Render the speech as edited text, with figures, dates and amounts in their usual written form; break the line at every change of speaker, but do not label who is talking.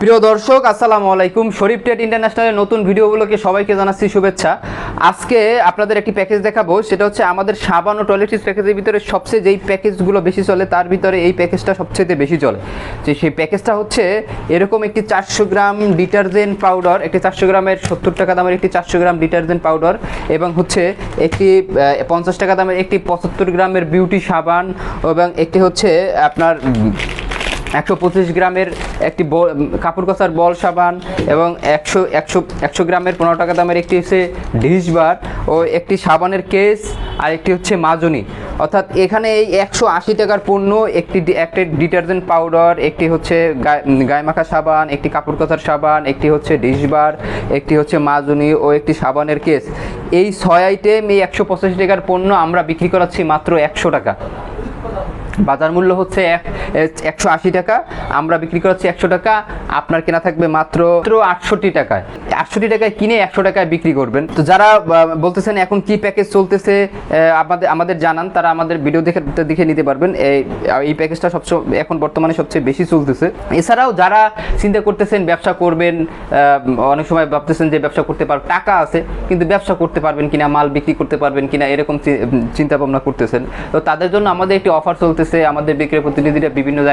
প্রিয় দর্শক আসসালামু আলাইকুম। শরীফ টেট ইন্টারন্যাশনালের নতুন ভিডিওগুলোকে সবাইকে জানাচ্ছি শুভেচ্ছা। আজকে আপনাদের একটি প্যাকেজ দেখাবো, সেটা হচ্ছে আমাদের সাবান ও টয়লেট্রিজ প্যাকেজের ভিতরে সবচেয়ে যেই প্যাকেজগুলো বেশি চলে তার ভিতরে এই প্যাকেজটা সবচেয়ে বেশি চলে। যে সেই প্যাকেজটা হচ্ছে এরকম একটি 400 গ্রাম ডিটারজেন্ট পাউডার, একটি 400 গ্রামের 70 টাকা দামের একটি 400 গ্রাম ডিটারজেন্ট পাউডার, এবং হচ্ছে একটি 50 টাকা দামের একটি 75 গ্রামের বিউটি সাবান, এবং একটি হচ্ছে আপনার 125 গ্রামের একটি কাপড় কাচার বল সাবান, এবং 100 গ্রামের 15 টাকা দামের একটি হচ্ছে ডিশ বার ও একটি সাবানের কেস, আর একটি হচ্ছে মাজনি। অর্থাৎ এখানে এই 180 টাকার পণ্য একটি ডিটারজেন্ট পাউডার, একটি হচ্ছে গায়ে মাখা সাবান, একটি কাপড় কাচার সাবান, একটি হচ্ছে ডিশ বার, একটি হচ্ছে মাজনি ও একটি সাবানের কেস। এই 6 আইটেম, এই 185 টাকার পণ্য আমরা বিক্রি করাচ্ছি মাত্র 100 টাকা। বাজার মূল্য হচ্ছে 180 টাকা, আমরা বিক্রি করাচ্ছি 100 টাকা। আপনার কেনা থাকবে মাত্র 68 টাকায়। 68 টাকায় কিনে 100 টাকায় বিক্রি করবেন। তো যারা বলতেছেন এখন কি প্যাকেজ চলতেছে আমাদের জানান, তারা আমাদের ভিডিও দেখে নিতে পারবেন। এই প্যাকেজটা এখন বর্তমানে সবচেয়ে বেশি চলতেছে। এছাড়াও যারা চিন্তা করতেছেন ব্যবসা করবেন, অনেক সময় ভাবতেছেন যে ব্যবসা করতে পারবেন, টাকা আছে কিন্তু ব্যবসা করতে পারবেন কিনা, মাল বিক্রি করতে পারবেন কিনা, এরকম চিন্তা ভাবনা করতেছেন, তো তাদের জন্য আমাদের একটি অফার চলতেছে। আমাদের বিক্রয় প্রতিনিধিরা বিভিন্ন জায়গায়